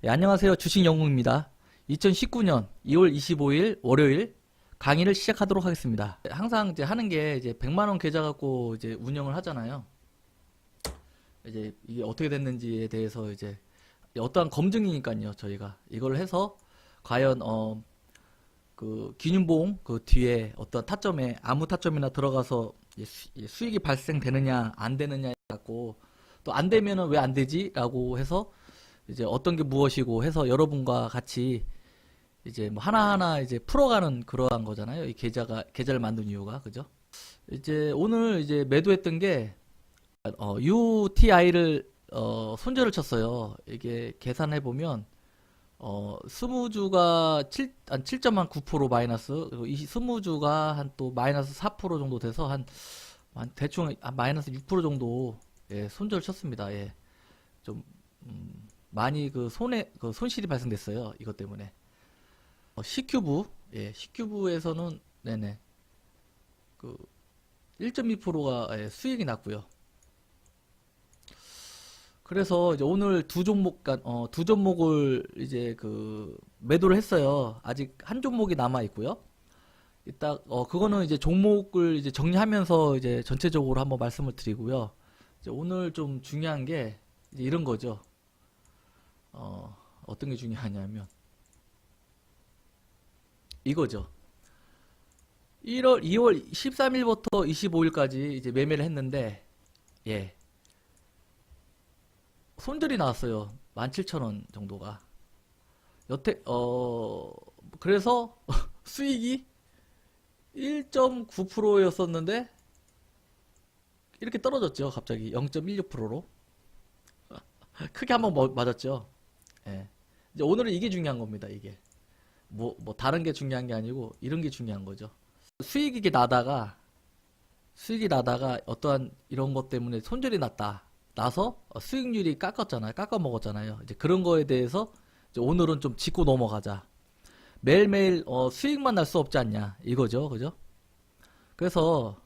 예, 안녕하세요. 주식영웅입니다. 2019년 2월 25일 월요일 강의를 시작하도록 하겠습니다. 항상 이제 하는 게 이제 100만 원 계좌 갖고 이제 운영을 하잖아요. 이제 이게 어떻게 됐는지에 대해서 이제 어떠한 검증이니까요. 저희가 이걸 해서 과연 그 기준봉 그 뒤에 어떤 타점에 아무 타점이나 들어가서 수익이 발생되느냐 안 되느냐 갖고 또 안 되면은 왜 안 되지라고 해서 이제 어떤 게 무엇이고 해서 여러분과 같이 이제 뭐 하나하나 이제 풀어가는 그러한 거잖아요. 이 계좌를 만든 이유가 그죠? 이제 오늘 이제 매도했던 게 UTI를 손절을 쳤어요. 이게 계산해 보면 20주가 7.9% 마이너스, 그리고 이 20주가 한 또 마이너스 4% 정도 돼서 한 대충 마이너스 6% 정도 예, 손절을 쳤습니다. 예. 좀 많이 그 손실이 발생됐어요. 이것 때문에. C큐브, 예, C큐브에서는 네네 그 1.2%가 예, 수익이 났고요. 그래서 이제 오늘 두 종목을 이제 그 매도를 했어요. 아직 한 종목이 남아 있고요. 이따 그거는 이제 종목을 이제 정리하면서 이제 전체적으로 한번 말씀을 드리고요. 이제 오늘 좀 중요한 게 이제 이런 거죠. 어떤 게 중요하냐면 이거죠. 2월 13일부터 25일까지 이제 매매를 했는데 예. 손절이 나왔어요. 17,000원 정도가. 그래서 수익이 1.9%였었는데 이렇게 떨어졌죠. 갑자기 0.16%로. 크게 한번 맞았죠. 예. 이제 오늘은 이게 중요한 겁니다. 이게. 뭐 다른 게 중요한 게 아니고 이런 게 중요한 거죠. 수익이 나다가 어떠한 이런 것 때문에 손절이 나서 수익률이 깎아 먹었잖아요. 이제 그런 거에 대해서 이제 오늘은 좀 짚고 넘어가자. 매일매일 수익만 날 수 없지 않냐 이거죠, 그죠? 그래서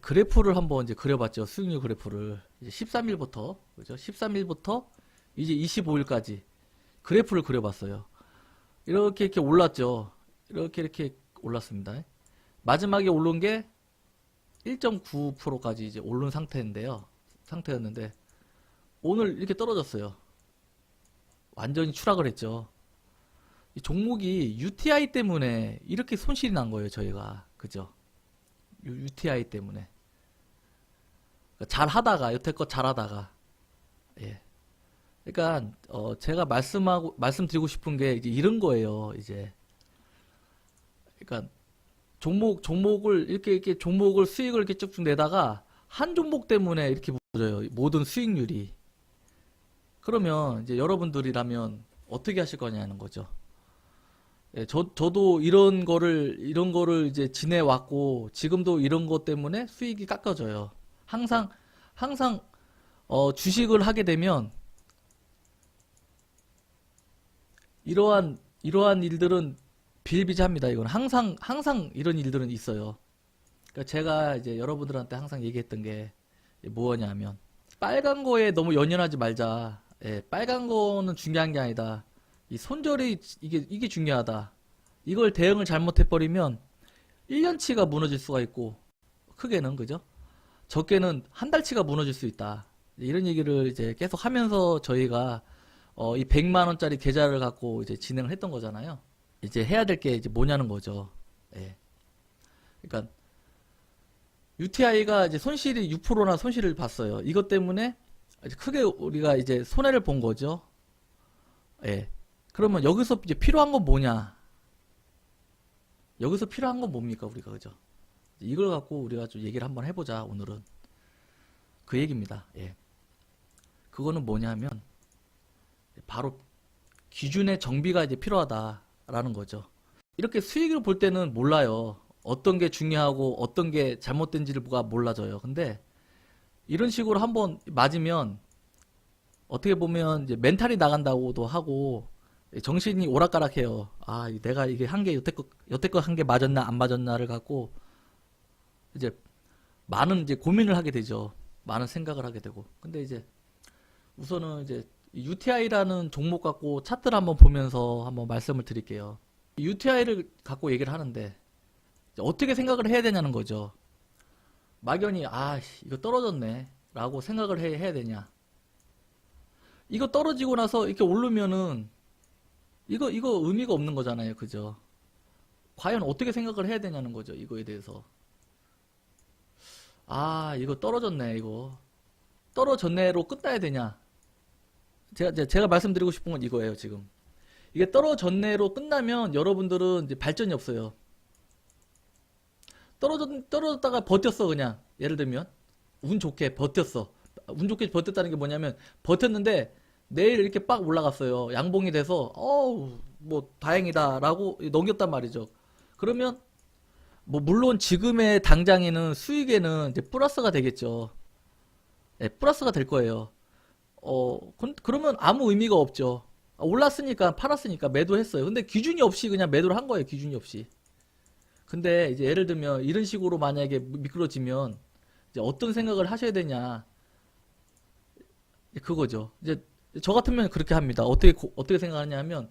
그래프를 한번 이제 그려봤죠. 수익률 그래프를 이제 13일부터 그죠? 13일부터 이제 25일까지 그래프를 그려봤어요. 이렇게 올랐죠. 이렇게 올랐습니다. 마지막에 오른 게 1.9%까지 이제 오른 상태였는데 오늘 이렇게 떨어졌어요. 완전히 추락을 했죠. 이 종목이 UTI 때문에 이렇게 손실이 난 거예요, 저희가. 그죠? UTI 때문에. 여태껏 잘하다가. 예. 그러니까 제가 말씀드리고 싶은 게 이제 이런 거예요, 이제. 그러니까 종목을 이렇게 종목을 수익을 이렇게 쭉쭉 내다가 한 종목 때문에 이렇게 무너져요. 모든 수익률이. 그러면 이제 여러분들이라면 어떻게 하실 거냐는 거죠. 예, 저도 이런 거를 이제 지내왔고 지금도 이런 것 때문에 수익이 깎여져요. 항상 주식을 하게 되면 이러한 일들은 비일비재합니다. 이건 항상 이런 일들은 있어요. 그러니까 제가 이제 여러분들한테 항상 얘기했던 게 뭐냐면 빨간 거에 너무 연연하지 말자. 예, 빨간 거는 중요한 게 아니다. 이 손절이 이게 중요하다. 이걸 대응을 잘못해버리면 1년치가 무너질 수가 있고 크게는 그죠? 적게는 한 달치가 무너질 수 있다. 이런 얘기를 이제 계속 하면서 저희가 이 100만 원짜리 계좌를 갖고 이제 진행을 했던 거잖아요. 이제 해야 될 게 이제 뭐냐는 거죠. 예. 그러니까 UTI가 이제 손실이 6%나 손실을 봤어요. 이것 때문에 크게 우리가 이제 손해를 본 거죠. 예. 그러면 여기서 이제 필요한 건 뭐냐? 여기서 필요한 건 뭡니까, 우리가, 그죠? 이걸 갖고 우리가 좀 얘기를 한번 해보자, 오늘은. 그 얘기입니다. 예. 그거는 뭐냐면, 바로 기준의 정비가 이제 필요하다라는 거죠. 이렇게 수익을 볼 때는 몰라요. 어떤 게 중요하고 어떤 게 잘못된지를 몰라져요. 근데 이런 식으로 한번 맞으면 어떻게 보면 이제 멘탈이 나간다고도 하고 정신이 오락가락해요. 아, 내가 이게 한 게 여태껏 한 게 맞았나 안 맞았나를 갖고 이제 많은 이제 고민을 하게 되죠. 많은 생각을 하게 되고. 근데 이제 우선은 이제 UTI라는 종목 갖고 차트를 한번 보면서 한번 말씀을 드릴게요. UTI를 갖고 얘기를 하는데 어떻게 생각을 해야 되냐는 거죠. 막연히 이거 떨어졌네 라고 생각을 해야 되냐. 이거 떨어지고 나서 이렇게 오르면은 이거 의미가 없는 거잖아요. 그죠? 과연 어떻게 생각을 해야 되냐는 거죠. 이거에 대해서. 이거 떨어졌네. 이거 떨어졌네로 끝나야 되냐. 제가 말씀드리고 싶은 건 이거예요. 지금 이게 떨어졌네로 끝나면 여러분들은 이제 발전이 없어요. 떨어졌다가 버텼어. 그냥 예를 들면 운 좋게 버텼어. 운 좋게 버텼다는 게 뭐냐면 버텼는데 내일 이렇게 빡 올라갔어요. 양봉이 돼서 뭐 다행이다 라고 넘겼단 말이죠. 그러면 뭐 물론 지금의 당장에는 수익에는 이제 플러스가 되겠죠. 네, 플러스가 될 거예요. 그러면 아무 의미가 없죠. 올랐으니까 팔았으니까 매도했어요. 근데 기준이 없이 그냥 매도를 한 거예요. 기준이 없이. 근데 이제 예를 들면 이런 식으로 만약에 미끄러지면 이제 어떤 생각을 하셔야 되냐. 그거죠. 이제 저 같으면 그렇게 합니다. 어떻게 생각하냐 하면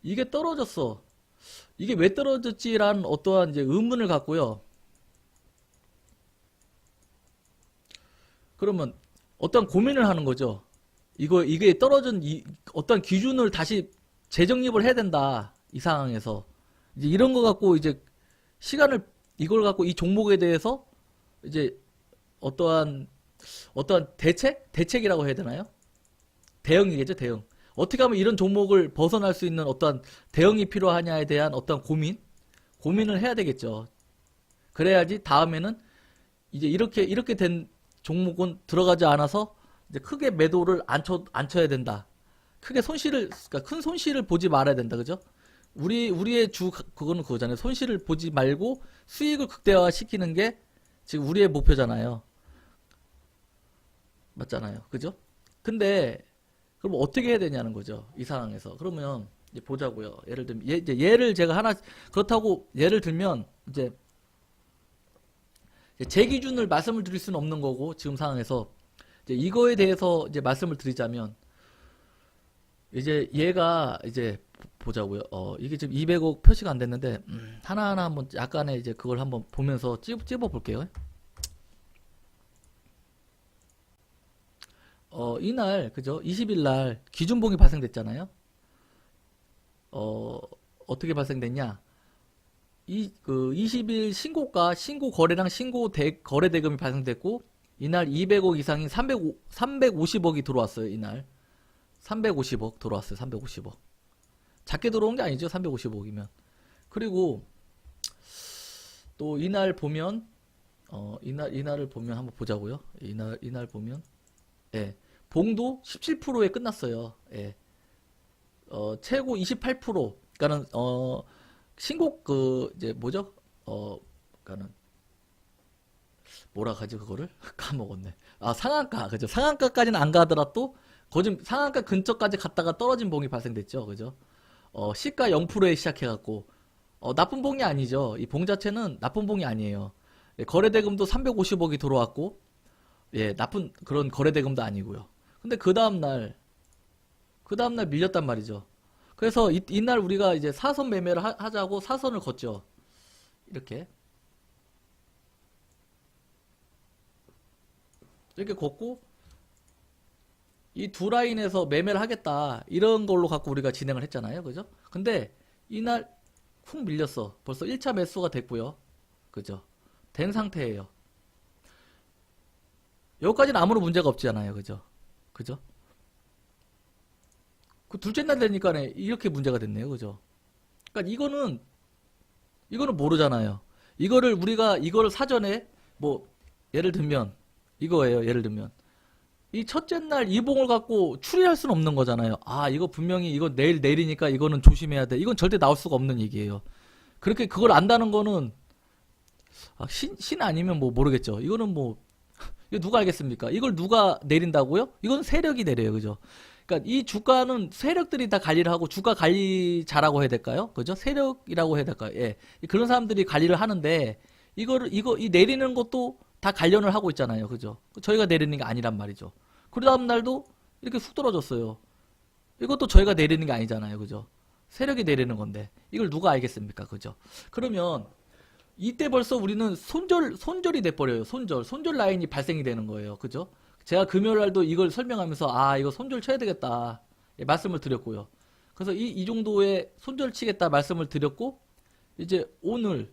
이게 떨어졌어. 이게 왜 떨어졌지라는 어떠한 이제 의문을 갖고요. 그러면 어떤 고민을 하는 거죠. 이게 떨어진 어떤 기준을 다시 재정립을 해야 된다. 이 상황에서. 이제 이런 거 갖고 이제 이걸 갖고 이 종목에 대해서 이제 어떠한 대책이라고 해야 되나요? 대응이겠죠, 대응. 어떻게 하면 이런 종목을 벗어날 수 있는 어떠한 대응이 필요하냐에 대한 어떤 고민을 해야 되겠죠. 그래야지 다음에는 이제 이렇게 된 종목은 들어가지 않아서 이제 크게 매도를 안 쳐야 된다. 그러니까 큰 손실을 보지 말아야 된다. 그죠? 우리의 그거는 그거잖아요. 손실을 보지 말고 수익을 극대화 시키는 게 지금 우리의 목표잖아요. 맞잖아요. 그죠? 근데 그럼 어떻게 해야 되냐는 거죠. 이 상황에서. 그러면 이제 보자고요. 예를 들면 이제 예를 제가 하나 그렇다고 예를 들면 이제 제 기준을 말씀을 드릴 수는 없는 거고 지금 상황에서 이제 이거에 대해서 이제 말씀을 드리자면 이제 얘가 이제 보자고요. 이게 지금 200억 표시가 안 됐는데 하나하나 한번 약간의 이제 그걸 한번 보면서 찝어 볼게요. 이날 그죠? 20일 날 기준봉이 발생됐잖아요. 어떻게 발생됐냐? 20일 신고가 신고 거래량 거래 대금이 발생됐고 이날 200억 이상인 350억이 들어왔어요. 이날 350억 들어왔어요. 350억. 작게 들어온 게 아니죠. 350억이면. 그리고 또 이날 보면 이날을 보면 한번 보자고요. 이날 보면 예. 봉도 17%에 끝났어요. 예. 최고 28%. 그러니까는 신곡 이제 뭐죠? 그러니까는 뭐라 하지 그거를 까먹었네. 상한가. 그죠? 상한가까지는 안 가더라도 거진 상한가 근처까지 갔다가 떨어진 봉이 발생됐죠. 그죠? 시가 0%에 시작해 갖고 나쁜 봉이 아니죠. 이 봉 자체는 나쁜 봉이 아니에요. 예, 거래대금도 350억이 들어왔고 예, 나쁜 그런 거래대금도 아니고요. 근데 그 다음날 밀렸단 말이죠. 그래서 이날 우리가 이제 사선 매매를 하자고 사선을 걷죠. 이렇게 걷고 이 두 라인에서 매매를 하겠다 이런 걸로 갖고 우리가 진행을 했잖아요. 그죠? 근데 이날 훅 밀렸어. 벌써 1차 매수가 됐고요. 그죠? 된 상태예요. 여기까지는 아무런 문제가 없잖아요. 그죠? 그죠? 그 둘째 날 되니까 이렇게 문제가 됐네요. 그죠? 그러니까 이거는 모르잖아요. 이거를 사전에 뭐 예를 들면 이거예요. 예를 들면 이 첫째 날 이봉을 갖고 추리할 수는 없는 거잖아요. 이거 분명히 이거 내일 내리니까 이거는 조심해야 돼. 이건 절대 나올 수가 없는 얘기예요. 그렇게 그걸 안다는 거는 신 아니면 뭐 모르겠죠. 이거는 뭐 이거 누가 알겠습니까? 이걸 누가 내린다고요? 이건 세력이 내려요. 그죠? 그러니까 이 주가는 세력들이 다 관리를 하고 주가 관리자라고 해야 될까요? 그죠? 세력이라고 해야 될까요? 예. 그런 사람들이 관리를 하는데 이 내리는 것도 다 관련을 하고 있잖아요. 그죠? 저희가 내리는 게 아니란 말이죠. 그 다음 날도 이렇게 쑥 떨어졌어요. 이것도 저희가 내리는 게 아니잖아요. 그죠? 세력이 내리는 건데 이걸 누가 알겠습니까? 그죠? 그러면 이때 벌써 우리는 손절이 돼버려요. 손절 라인이 발생이 되는 거예요. 그죠? 제가 금요일 날도 이걸 설명하면서 아 이거 손절 쳐야 되겠다 예, 말씀을 드렸고요. 그래서 이 정도의 손절 치겠다 말씀을 드렸고 이제 오늘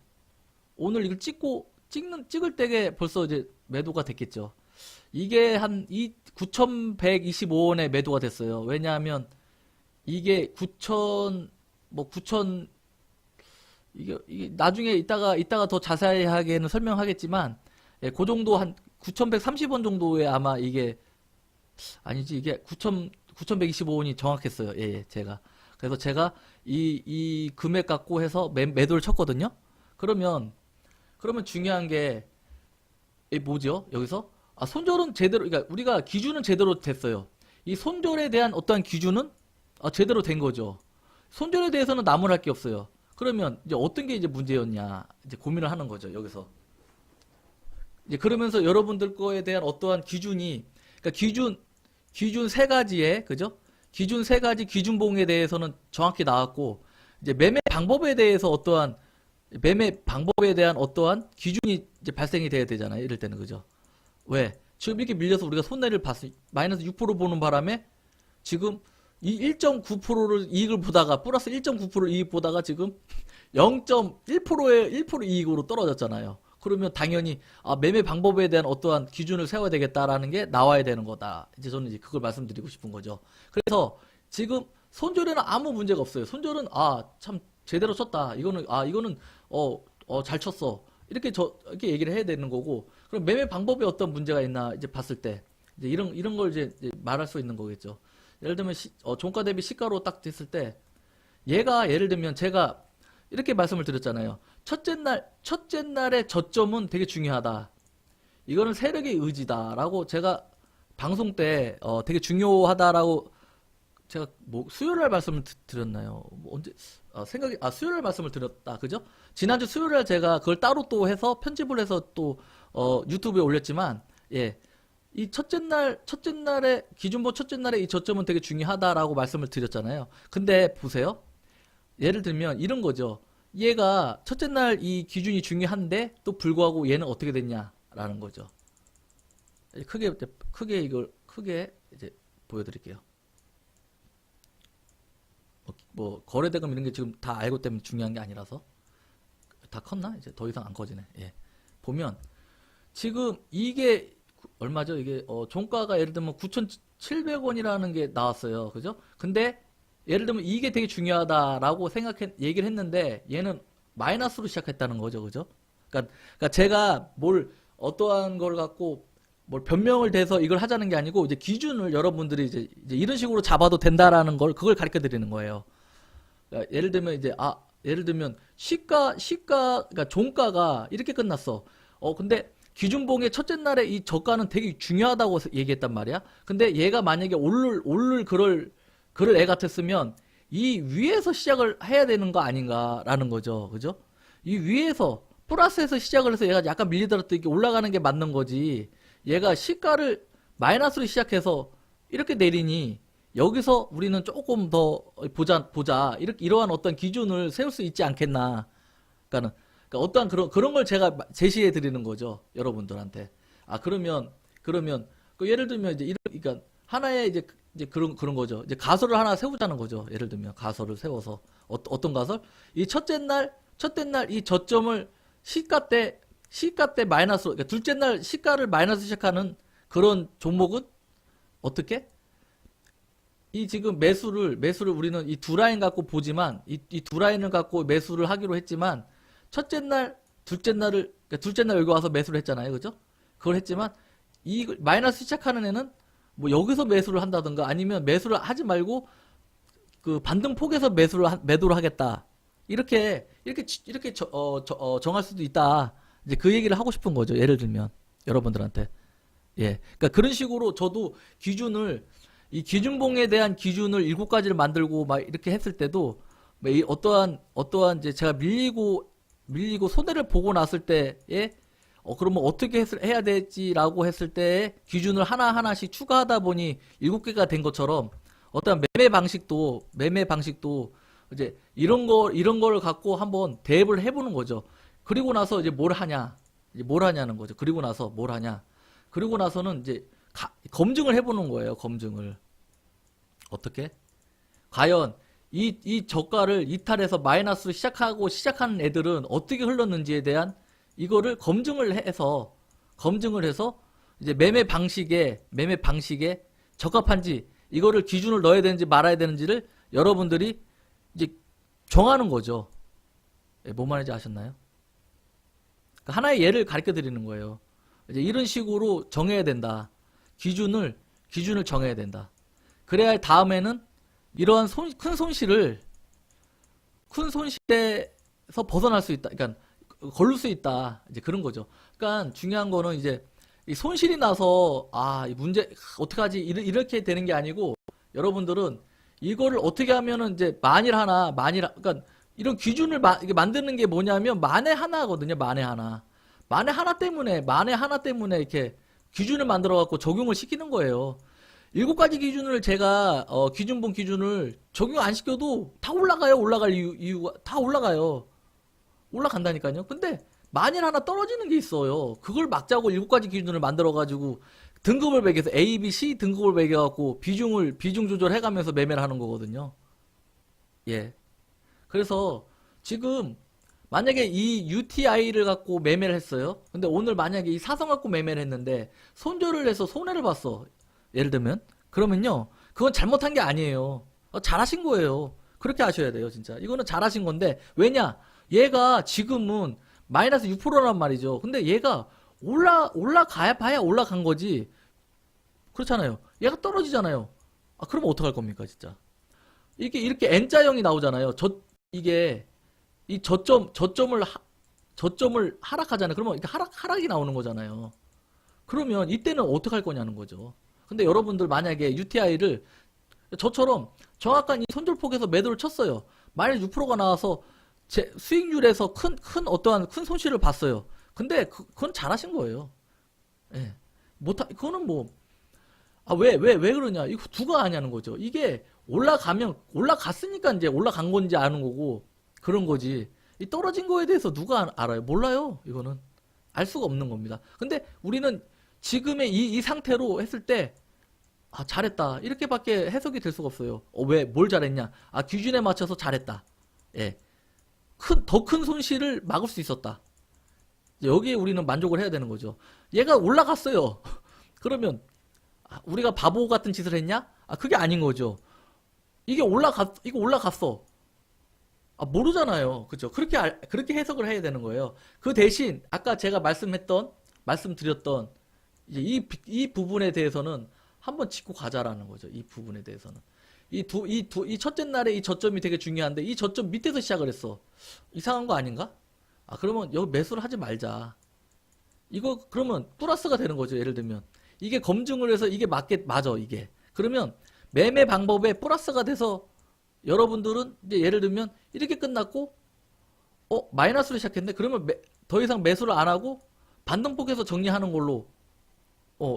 이걸 찍을 때에 벌써 이제 매도가 됐겠죠. 이게 한 9,125원에 매도가 됐어요. 왜냐하면 이게 9,000 뭐 9,000 이게 나중에 이따가 더 자세하게는 설명하겠지만 예, 그 정도 한 9,130원 정도에 아마 이게 아니지 이게 9,125원이 정확했어요. 예, 예, 제가. 그래서 제가 이 금액 갖고 해서 매도를 쳤거든요. 그러면 중요한 게 뭐죠? 여기서 손절은 제대로 그러니까 우리가 기준은 제대로 됐어요. 이 손절에 대한 어떠한 기준은 제대로 된 거죠. 손절에 대해서는 나무랄 게 없어요. 그러면 이제 어떤 게 이제 문제였냐 이제 고민을 하는 거죠. 여기서 이제 그러면서 여러분들 거에 대한 어떠한 기준이 그러니까 기준 세 가지에 그죠? 기준 세 가지 기준봉에 대해서는 정확히 나왔고 이제 매매 방법에 대해서 매매 방법에 대한 어떠한 기준이 이제 발생이 돼야 되잖아요. 이럴 때는 그죠? 왜? 지금 이렇게 밀려서 우리가 손해를 봤을 마이너스 6% 보는 바람에 지금 이 1.9%를 이익을 보다가 플러스 1.9% 이익 보다가 지금 0.1%의 1% 이익으로 떨어졌잖아요. 그러면 당연히 매매 방법에 대한 어떠한 기준을 세워야 되겠다라는 게 나와야 되는 거다. 이제 저는 이제 그걸 말씀드리고 싶은 거죠. 그래서 지금 손절에는 아무 문제가 없어요. 손절은 참 제대로 쳤다. 이거는 잘 쳤어. 이렇게 얘기를 해야 되는 거고. 그럼 매매 방법에 어떤 문제가 있나 이제 봤을 때 이제 이런 걸 이제 말할 수 있는 거겠죠. 예를 들면 종가 대비 시가로 딱 됐을 때 얘가 예를 들면 제가 이렇게 말씀을 드렸잖아요. 첫째 날의 저점은 되게 중요하다. 이거는 세력의 의지다라고 제가 방송 때 되게 중요하다라고 제가 뭐 수요일 날 말씀을 드렸나요? 뭐 언제 수요일 날 말씀을 드렸다. 그죠? 지난주 수요일 날 제가 그걸 따로 또 해서 편집을 해서 또 유튜브에 올렸지만 예. 이 첫째 날의 기준보 첫째 날의 이 저점은 되게 중요하다라고 말씀을 드렸잖아요. 근데 보세요. 예를 들면 이런 거죠. 얘가 첫째 날 이 기준이 중요한데 또 불구하고 얘는 어떻게 됐냐라는 거죠. 크게 이제 보여드릴게요. 뭐 거래대금 이런 게 지금 다 알고 때문에 중요한 게 아니라서 다 컸나? 이제 더 이상 안 커지네. 예. 보면 지금 이게 얼마죠? 이게 종가가 예를 들면 9,700원이라는 게 나왔어요. 그죠? 근데 예를 들면 이게 되게 중요하다라고 얘기를 했는데 얘는 마이너스로 시작했다는 거죠. 그죠? 그러니까 제가 어떠한 걸 갖고 뭘 변명을 대서 이걸 하자는 게 아니고 이제 기준을 여러분들이 이제 이런 식으로 잡아도 된다라는 그걸 가르쳐 드리는 거예요. 그러니까 예를 들면 그러니까 종가가 이렇게 끝났어. 근데 기준봉의 첫째 날에 이 저가는 되게 중요하다고 얘기했단 말이야. 근데 얘가 만약에 오를 그럴 애 같았으면 이 위에서 시작을 해야 되는 거 아닌가라는 거죠. 그죠? 이 위에서 플러스에서 시작을 해서 얘가 약간 밀리더라도 이렇게 올라가는 게 맞는 거지. 얘가 시가를 마이너스로 시작해서 이렇게 내리니 여기서 우리는 조금 더 보자. 이러한 어떤 기준을 세울 수 있지 않겠나. 그러니까 어떠한 그런 걸 제가 제시해 드리는 거죠. 여러분들한테. 그러면 예를 들면 이제 그러니까 하나의 이제 그런 거죠. 이제 가설을 하나 세우자는 거죠. 예를 들면 가설을 세워서 어떤 가설? 이 첫째 날 이 저점을 시가 때 마이너스로 그러니까 둘째 날 시가를 마이너스 시작하는 그런 종목은 어떻게? 이 지금 매수를 우리는 이 두 라인 갖고 보지만 이 두 라인을 갖고 매수를 하기로 했지만 첫째 날, 그러니까 둘째 날 여기 와서 매수를 했잖아요. 그죠? 그걸 했지만 이 마이너스 시작하는 애는 뭐 여기서 매수를 한다든가 아니면 매수를 하지 말고 그 반등폭에서 매도를 하겠다. 이렇게 정할 수도 있다. 이제 그 얘기를 하고 싶은 거죠. 예를 들면 여러분들한테. 예. 그러니까 그런 식으로 저도 이 기준봉에 대한 기준을 7가지를 만들고 막 이렇게 했을 때도 어떠한 이제 제가 밀리고 손해를 보고 났을 때에 그러면 어떻게 해야 될지라고 했을 때 기준을 하나하나씩 추가하다 보니 7개가 된 것처럼 어떤 매매 방식도 이제 이런 걸 갖고 한번 대입을 해보는 거죠. 그리고 나서 이제 뭘 하냐, 이제 뭘 하냐는 거죠. 그리고 나서 뭘 하냐. 그리고 나서는 이제 검증을 해보는 거예요. 검증을 어떻게? 과연 이 저가를 이탈해서 마이너스로 시작하는 애들은 어떻게 흘렀는지에 대한 이거를 검증을 해서 이제 매매 방식에 적합한지 이거를 기준을 넣어야 되는지 말아야 되는지를 여러분들이 이제 정하는 거죠. 예, 뭔 말인지 아셨나요? 그러니까 하나의 예를 가르쳐 드리는 거예요. 이제 이런 식으로 정해야 된다. 기준을 정해야 된다. 그래야 다음에는 이러한 큰 손실에서 벗어날 수 있다. 그러니까 걸릴 수 있다. 이제 그런 거죠. 그러니까 중요한 거는 이제 이 손실이 나서 이 문제 어떡하지 이렇게 되는 게 아니고 여러분들은 이거를 어떻게 하면은 이제 그러니까 이런 기준을 이게 만드는 게 뭐냐면 만에 하나거든요. 만에 하나 때문에 이렇게 기준을 만들어 갖고 적용을 시키는 거예요. 7가지 기준을 제가 기준을 적용 안 시켜도 다 올라가요. 올라갈 이유가 다 올라가요. 올라간다니까요. 근데 만일 하나 떨어지는 게 있어요. 그걸 막자고 7가지 기준을 만들어 가지고 등급을 매겨서 A, B, C 등급을 매겨 갖고 비중 조절해 가면서 매매를 하는 거거든요. 예. 그래서 지금 만약에 이 UTI를 갖고 매매를 했어요. 근데 오늘 만약에 이 사성 갖고 매매를 했는데 손절을 해서 손해를 봤어. 예를 들면 그러면요. 그건 잘못한 게 아니에요. 잘하신 거예요. 그렇게 하셔야 돼요, 진짜. 이거는 잘하신 건데 왜냐? 얘가 지금은 마이너스 6%란 말이죠. 근데 얘가 올라가야 봐야 올라간 거지. 그렇잖아요. 얘가 떨어지잖아요. 그러면 어떡할 겁니까, 진짜? 이게 이렇게 N자형이 나오잖아요. 이게 이 저점을 하락하잖아요. 그러면 이렇게 하락이 나오는 거잖아요. 그러면 이때는 어떡할 거냐는 거죠. 근데 여러분들 만약에 UTI를 저처럼 정확한 이 손절폭에서 매도를 쳤어요. 마이너스 6%가 나와서 제 수익률에서 어떠한 큰 손실을 봤어요. 근데 그건 잘하신 거예요. 예. 그거는 뭐, 왜 그러냐. 이거 누가 아냐는 거죠. 이게 올라갔으니까 이제 올라간 건지 아는 거고, 그런 거지. 이 떨어진 거에 대해서 누가 알아요? 몰라요. 이거는. 알 수가 없는 겁니다. 근데 우리는 지금의 이 상태로 했을 때, 잘했다. 이렇게밖에 해석이 될 수가 없어요. 뭘 잘했냐? 기준에 맞춰서 잘했다. 예. 더 큰 손실을 막을 수 있었다. 여기에 우리는 만족을 해야 되는 거죠. 얘가 올라갔어요. 그러면 우리가 바보 같은 짓을 했냐? 그게 아닌 거죠. 이거 올라갔어. 모르잖아요. 그죠? 그렇게 해석을 해야 되는 거예요. 그 대신 아까 제가 말씀드렸던 이제 이 부분에 대해서는 한번 짚고 가자라는 거죠. 이 부분에 대해서는. 이 첫째 날에 이 저점이 되게 중요한데 이 저점 밑에서 시작을 했어. 이상한 거 아닌가? 그러면 여기 매수를 하지 말자. 이거 그러면 플러스가 되는 거죠. 예를 들면 이게 검증을 해서 이게 맞아 이게. 그러면 매매 방법에 플러스가 돼서 여러분들은 이제 예를 들면 이렇게 끝났고 마이너스로 시작했네. 그러면 더 이상 매수를 안 하고 반등폭에서 정리하는 걸로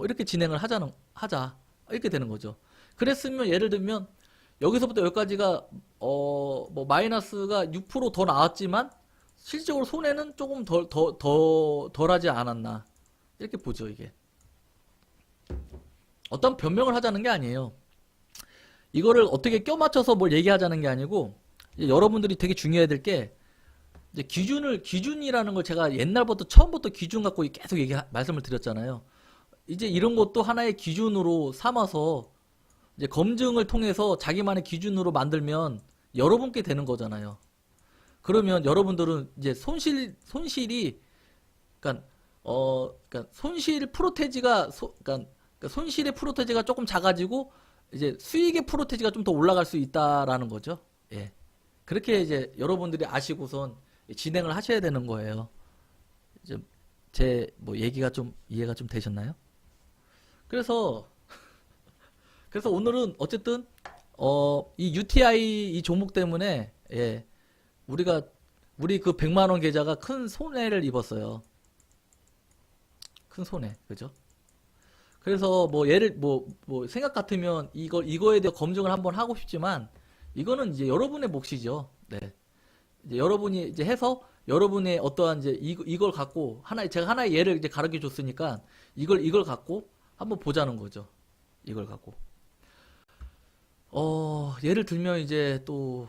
이렇게 진행을 하자. 이렇게 되는 거죠. 그랬으면 예를 들면 여기서부터 여기까지가 뭐 마이너스가 6%더 나왔지만 실질적으로 손해는 조금 덜하지 않았나 이렇게 보죠. 이게 어떤 변명을 하자는 게 아니에요. 이거를 어떻게 껴맞춰서 뭘 얘기하자는 게 아니고 여러분들이 되게 중요해야 될 게 이제 기준이라는 걸 제가 옛날부터 처음부터 기준 갖고 계속 말씀을 드렸잖아요. 이제 이런 것도 하나의 기준으로 삼아서 이제 검증을 통해서 자기만의 기준으로 만들면 여러분께 되는 거잖아요. 그러면 여러분들은 이제 손실이 그러니까 손실 프로테지가 그러니까 손실의 프로테지가 조금 작아지고 이제 수익의 프로테지가 좀 더 올라갈 수 있다라는 거죠. 예. 그렇게 이제 여러분들이 아시고선 진행을 하셔야 되는 거예요. 제 뭐 얘기가 좀 이해가 좀 되셨나요? 그래서 오늘은 어쨌든 이 UTI 이 종목 때문에 우리 그 100만 원 계좌가 큰 손해를 입었어요. 큰 손해. 그죠? 그래서 뭐 뭐 생각 같으면 이거에 대해 검증을 한번 하고 싶지만 이거는 이제 여러분의 몫이죠. 네. 이제 여러분이 이제 해서 여러분의 어떠한 이제 이걸 갖고 제가 하나의 예를 이제 가르쳐 줬으니까 이걸 갖고 한번 보자는 거죠. 이걸 갖고. 예를 들면 이제 또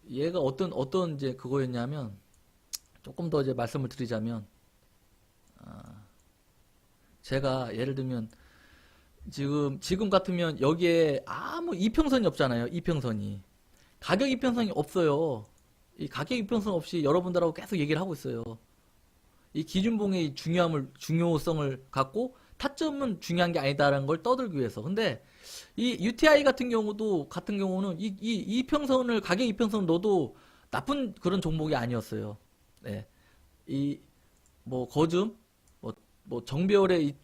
얘가 어떤 이제 그거였냐면 조금 더 이제 말씀을 드리자면 제가 예를 들면 지금 같으면 여기에 아무 이평선이 없잖아요. 이평선이. 가격 이평선이 없어요. 이 가격 이평선 없이 여러분들하고 계속 얘기를 하고 있어요. 이 기준봉의 중요성을 갖고 타점은 중요한 게 아니다라는 걸 떠들기 위해서. 근데 이 UTI 같은 경우는 이 이평선을 가격 이평선을 넣어도 나쁜 그런 종목이 아니었어요. 네. 이 뭐 거즘 뭐 정배열의 이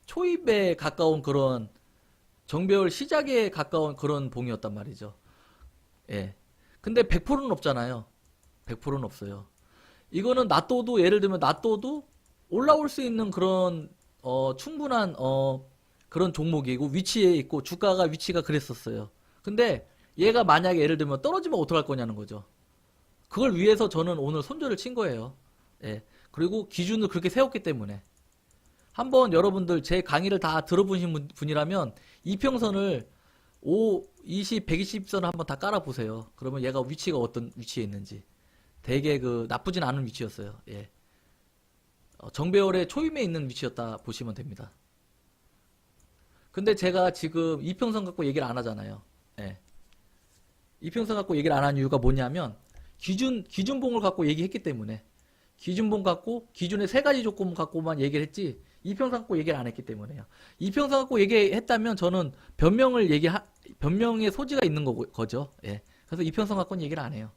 초입에 가까운 그런 정배열 시작에 가까운 그런 봉이었단 말이죠. 예. 근데 100%는 없잖아요. 100%는 없어요. 이거는 놔둬도 예를 들면 놔둬도 올라올 수 있는 그런 충분한 그런 종목이고 위치에 있고 주가가 위치가 그랬었어요. 근데 얘가 만약에 예를 들면 떨어지면 어떡할 거냐는 거죠. 그걸 위해서 저는 오늘 손절을 친 거예요. 예. 그리고 기준을 그렇게 세웠기 때문에 한번 여러분들 제 강의를 다 들어보신 분이라면 이평선을 5, 20, 120선을 한번 다 깔아보세요. 그러면 얘가 위치가 어떤 위치에 있는지 되게 그 나쁘진 않은 위치였어요. 예. 정배열의 초임에 있는 위치였다 보시면 됩니다. 근데 제가 지금 이평선 갖고 얘기를 안 하잖아요. 예. 이평선 갖고 얘기를 안 한 이유가 뭐냐면 기준봉을 갖고 얘기했기 때문에 기준봉 갖고 기준의 세 가지 조건 갖고만 얘기를 했지 이평선 갖고 얘기를 안 했기 때문에요. 이평선 갖고 얘기했다면 저는 변명의 소지가 있는 거죠. 예. 그래서 이평선 갖고는 얘기를 안 해요.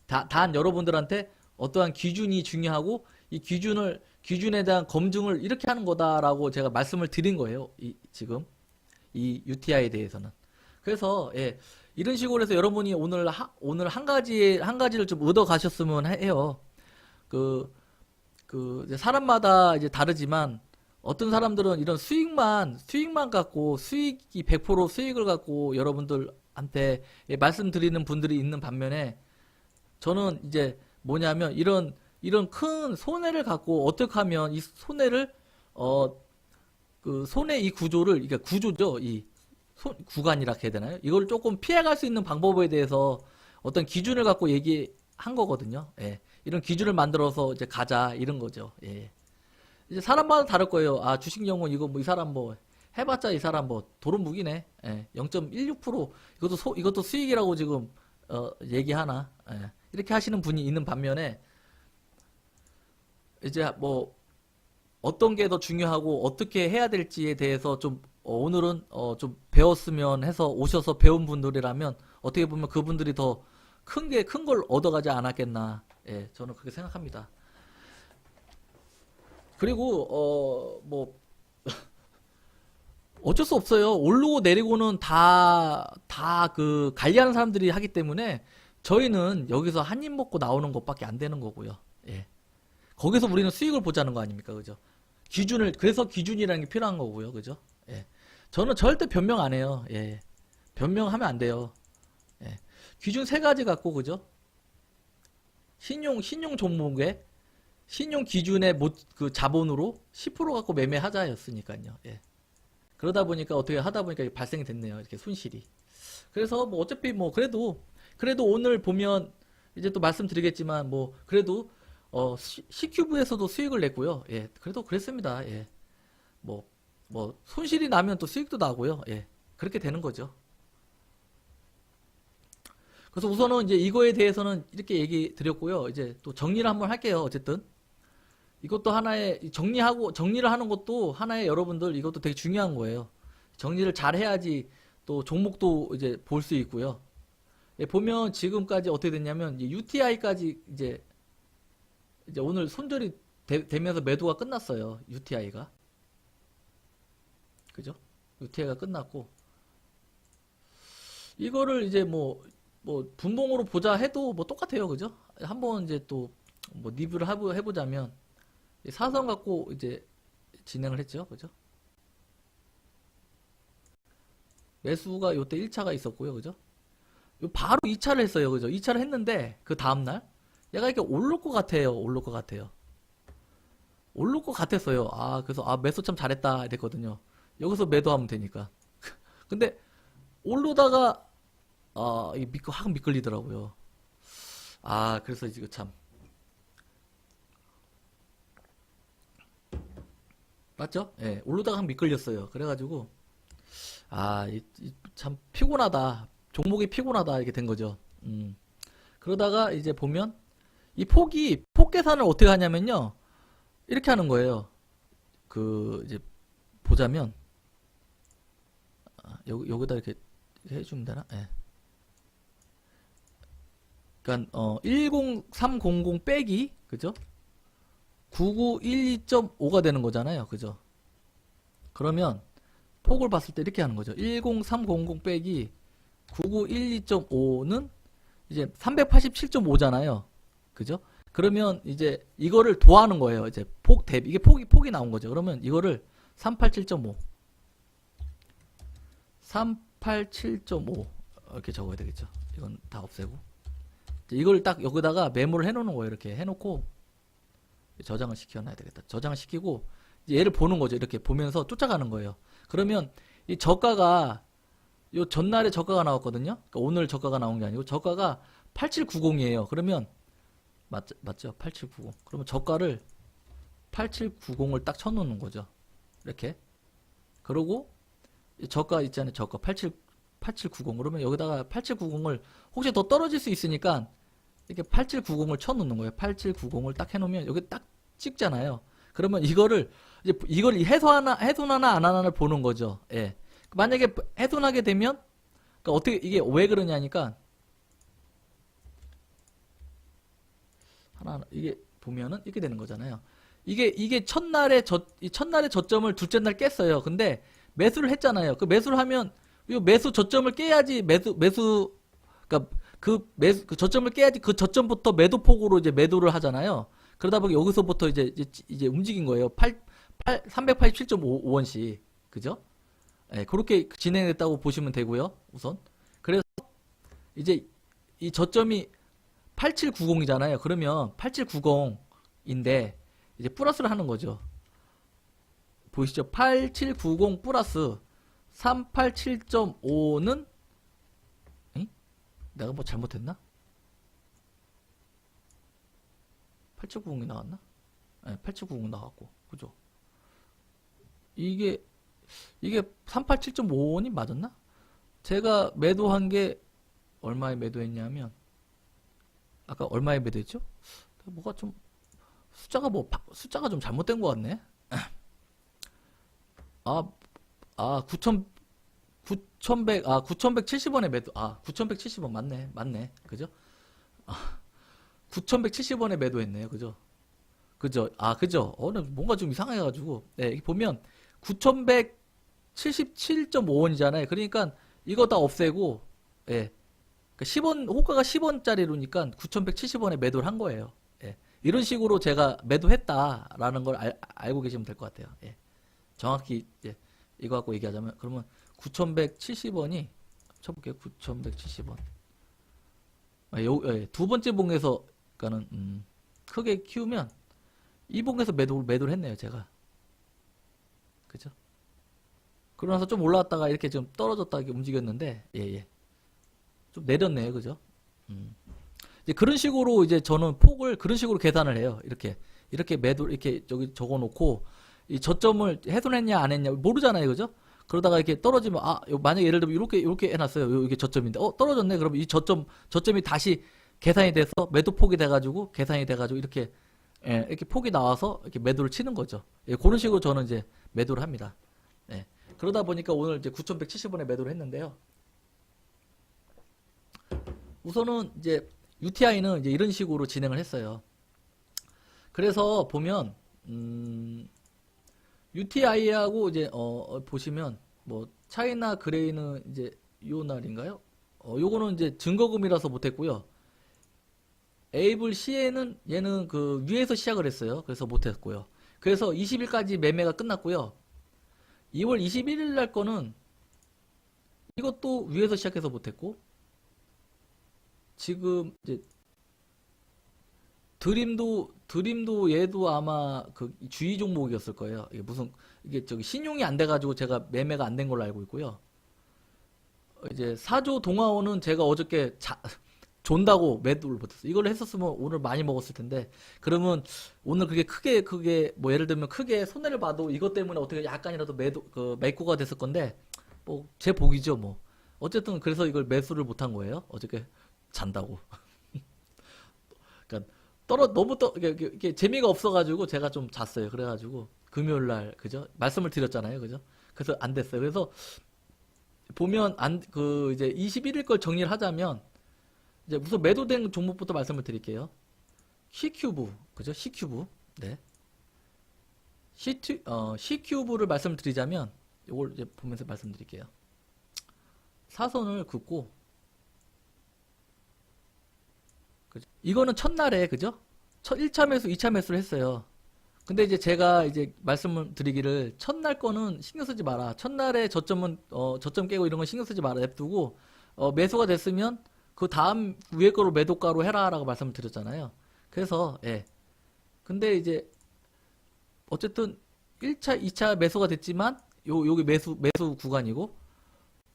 단 여러분들한테 어떠한 기준이 중요하고 이 기준에 대한 검증을 이렇게 하는 거다라고 제가 말씀을 드린 거예요. 지금 이 UTI에 대해서는. 그래서 예. 이런 식으로 해서 여러분이 오늘 한 가지를 좀 얻어 가셨으면 해요. 사람마다 이제 다르지만 어떤 사람들은 이런 수익만 갖고 수익이 100% 수익을 갖고 여러분들한테 말씀드리는 분들이 있는 반면에 저는 이제 뭐냐면 이런 큰 손해를 갖고 어떻게 하면 이 손해를 손해 이 구조를 이게 구조죠. 구간이라 해야 되나요? 이걸 조금 피해갈 수 있는 방법에 대해서 어떤 기준을 갖고 얘기한 거거든요. 예. 이런 기준을 만들어서 이제 가자 이런 거죠. 예. 이제 사람마다 다를 거예요. 아, 주식 연구원 이거 뭐 이 사람 뭐 해봤자 이 사람 뭐 도루묵이네. 예. 0.16% 이것도 수익이라고 지금 얘기하나. 예. 이렇게 하시는 분이 있는 반면에 이제 뭐 어떤 게 더 중요하고 어떻게 해야 될지에 대해서 좀 오늘은 좀 배웠으면 해서 오셔서 배운 분들이라면 어떻게 보면 그분들이 더 큰 걸 얻어가지 않았겠나. 예, 저는 그렇게 생각합니다. 그리고 뭐 어쩔 수 없어요. 오르고 내리고는 다 그 관리하는 사람들이 하기 때문에 저희는 여기서 한 입 먹고 나오는 것밖에 안 되는 거고요. 예. 거기서 우리는 수익을 보자는 거 아닙니까? 그죠? 그래서 기준이라는 게 필요한 거고요. 그죠? 예. 저는 절대 변명 안 해요. 예. 변명하면 안 돼요. 예. 기준 세 가지 갖고, 그죠? 신용 종목에, 신용 기준의 그 자본으로 10% 갖고 매매하자였으니까요. 예. 그러다 보니까 어떻게 하다 보니까 발생이 됐네요. 이렇게 손실이. 그래서 뭐 어차피 뭐 그래도 오늘 보면 이제 또 말씀드리겠지만 뭐 그래도 C큐브에서도 수익을 냈고요. 예. 그래도 그랬습니다. 예. 뭐 손실이 나면 또 수익도 나고요. 예. 그렇게 되는 거죠. 그래서 우선은 이제 이거에 대해서는 이렇게 얘기 드렸고요. 이제 또 정리를 한번 할게요. 어쨌든 이것도 하나의 정리를 하는 것도 하나의 여러분들 이것도 되게 중요한 거예요. 정리를 잘 해야지 또 종목도 이제 볼 수 있고요. 예, 보면 지금까지 어떻게 됐냐면 UTI까지 이제 오늘 손절이 되면서 매도가 끝났어요. UTI가. 그죠? UTI가 끝났고 이거를 이제 뭐 분봉으로 보자 해도 뭐 똑같아요. 그죠? 한번 이제 또 뭐 리뷰를 해보자면 사선 갖고 이제 진행을 했죠. 그죠? 매수가 요때 1차가 있었고요. 그죠? 요 바로 2차를 했어요. 그죠? 2차를 했는데 그 다음날 얘가 이렇게 오를 것 같아요. 오를 것 같아요. 오를 것 같았어요. 아, 그래서 아, 매수 참 잘했다 이랬거든요. 여기서 매도하면 되니까. 근데 오르다가 이게 확 미끌리더라고요. 아, 그래서 이거 참 맞죠? 예, 오르다가 확 미끌렸어요. 그래가지고 참 피곤하다. 종목이 피곤하다 이렇게 된 거죠. 그러다가 이제 보면 이 폭 계산을 어떻게 하냐면요. 이렇게 하는 거예요. 그 이제 보자면 여기다 이렇게 해주면 되나? 예. 그러니까 10300 빼기 그죠? 9912.5가 되는 거잖아요. 그죠? 그러면 폭을 봤을 때 이렇게 하는 거죠. 10300 빼기 9912.5는 이제 387.5잖아요. 그죠? 그러면 이제 이거를 더하는 거예요. 이제 폭 대비 이게 폭이 나온 거죠. 그러면 이거를 387.5 387.5 이렇게 적어야 되겠죠. 이건 다 없애고 이걸 딱 여기다가 메모를 해 놓는 거예요. 이렇게 해 놓고 저장을 시켜놔야 되겠다. 저장을 시키고 이제 얘를 보는 거죠. 이렇게 보면서 쫓아가는 거예요. 그러면 이 저가가 요 전날에 저가가 나왔거든요. 그러니까 오늘 저가가 나온 게 아니고 저가가 8790이에요. 그러면 맞죠? 8790. 그러면 저가를 8790을 딱 쳐놓는 거죠. 이렇게. 그러고 저가 있잖아요. 저가 8790. 그러면 여기다가 8790을 혹시 더 떨어질 수 있으니까 이렇게 8790을 쳐놓는 거예요. 8790을 딱 해놓으면 여기 딱 찍잖아요. 그러면 이거를 이걸 훼손하나 안 하나를 보는 거죠. 예. 만약에 훼손하게 되면 그러니까 어떻게 이게 왜 그러냐니까 하나 이게 보면은 이렇게 되는 거잖아요. 이게 첫날에 저점을 둘째 날 깼어요. 근데 매수를 했잖아요. 그 매수를 하면 이 매수 저점을 깨야지 그러니까 그 저점을 깨야지 그 저점부터 매도폭으로 이제 매도를 하잖아요. 그러다 보니 여기서부터 이제 움직인 거예요. 387.5원씩. 그죠? 예, 그렇게 진행됐다고 보시면 되고요. 우선. 그래서 이제 이 저점이 8790이잖아요. 그러면 8790인데 이제 플러스를 하는 거죠. 보이시죠? 8790 플러스 387.5는 내가 뭐 잘못했나? 8790이 나왔나? 네, 8790 나왔고. 그죠? 이게 387.5원이 맞았나? 제가 매도한 게 얼마에 매도했냐면 아까 얼마에 매도했죠? 뭐가 좀 숫자가 좀 잘못된 것 같네. 9,170원에 매도. 9,170원 맞네. 그죠? 9,170원에 매도했네요. 그죠? 그죠? 그죠? 뭔가 좀 이상해가지고. 네, 여기 보면 9,177.5원이잖아요. 그러니까 이거 다 없애고, 예. 그러니까 10원, 호가가 10원짜리로니까 9,170원에 매도를 한 거예요. 예. 이런 식으로 제가 매도했다라는 걸 알고 계시면 될 것 같아요. 예. 정확히, 예. 이거 갖고 얘기하자면, 그러면 9,170원이, 쳐볼게요. 9,170원. 두 번째 봉에서, 그러니까는, 크게 키우면, 이 봉에서 매도를 했네요, 제가. 그죠? 그러고 나서 좀 올라왔다가 이렇게 좀 떨어졌다 이렇게 움직였는데, 예. 좀 내렸네요, 그죠? 이제 그런 식으로 이제 저는 폭을 그런 식으로 계산을 해요. 이렇게 매도, 이렇게 저기 적어 놓고, 이 저점을 훼손했냐, 안 했냐, 모르잖아요, 그죠? 그러다가 이렇게 떨어지면, 만약에 예를 들면 이렇게 해놨어요. 이게 저점인데, 떨어졌네. 그러면 이 저점이 다시 계산이 돼서 매도폭이 돼가지고, 이렇게, 예, 이렇게 폭이 나와서 이렇게 매도를 치는 거죠. 예, 그런 식으로 저는 이제 매도를 합니다. 예. 그러다 보니까 오늘 이제 9,170원에 매도를 했는데요. 우선은 이제 UTI는 이제 이런 식으로 진행을 했어요. 그래서 보면, UTI하고 이제 보시면 뭐 차이나 그레이는 이제 요 날인가요? 요거는 이제 증거금이라서 못했고요. 에이블 CN은 얘는 그 위에서 시작을 했어요. 그래서 못했고요. 그래서 20일까지 매매가 끝났고요. 2월 21일 날 거는 이것도 위에서 시작해서 못했고, 지금 이제 드림도 얘도 아마 그 주의 종목이었을 거예요. 이게 무슨, 이게 저기 신용이 안 돼가지고 제가 매매가 안 된 걸로 알고 있고요. 이제 사조 동아원은 제가 어저께 존다고 매도를 못했어요. 이걸 했었으면 오늘 많이 먹었을 텐데, 그러면 오늘 그게 뭐 예를 들면 크게 손해를 봐도 이것 때문에 어떻게 약간이라도 매도가 됐을 건데, 뭐 제 복이죠 뭐. 어쨌든 그래서 이걸 매수를 못한 거예요. 어저께 잔다고. 그러니까 이게 재미가 없어가지고 제가 좀 잤어요. 그래가지고 금요일 날 그죠? 말씀을 드렸잖아요, 그죠? 그래서 안 됐어요. 그래서 보면 이제 21일 걸 정리를 하자면, 이제 우선 매도된 종목부터 말씀을 드릴게요. C큐브, 그죠? C큐브. 네. C큐브를 말씀을 드리자면, 이걸 이제 보면서 말씀드릴게요. 사선을 긋고, 그죠? 이거는 첫날에, 그죠? 1차 매수, 2차 매수를 했어요. 근데 이제 제가 이제 말씀을 드리기를, 첫날 거는 신경 쓰지 마라. 첫날에 저점 깨고 이런 건 신경 쓰지 마라. 냅두고, 매수가 됐으면 그 다음 위에 거로 매도가로 해라라고 말씀을 드렸잖아요. 그래서, 예. 근데 이제, 어쨌든 1차, 2차 매수가 됐지만, 여기 매수 구간이고,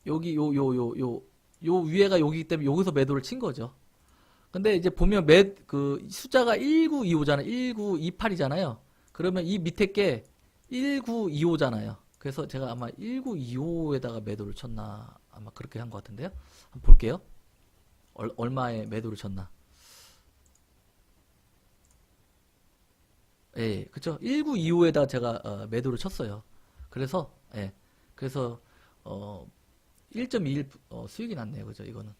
여기 요 위에가 여기기 때문에 여기서 매도를 친 거죠. 근데 이제 보면 숫자가 1925잖아요. 1928이잖아요. 그러면 이 밑에 게 1925잖아요. 그래서 제가 아마 1925에다가 매도를 쳤나, 아마 그렇게 한 것 같은데요. 한번 볼게요. 얼마에 매도를 쳤나. 예, 그쵸. 1925에다가 제가 매도를 쳤어요. 그래서, 예, 그래서 1.21 수익이 났네요. 그죠, 이거는.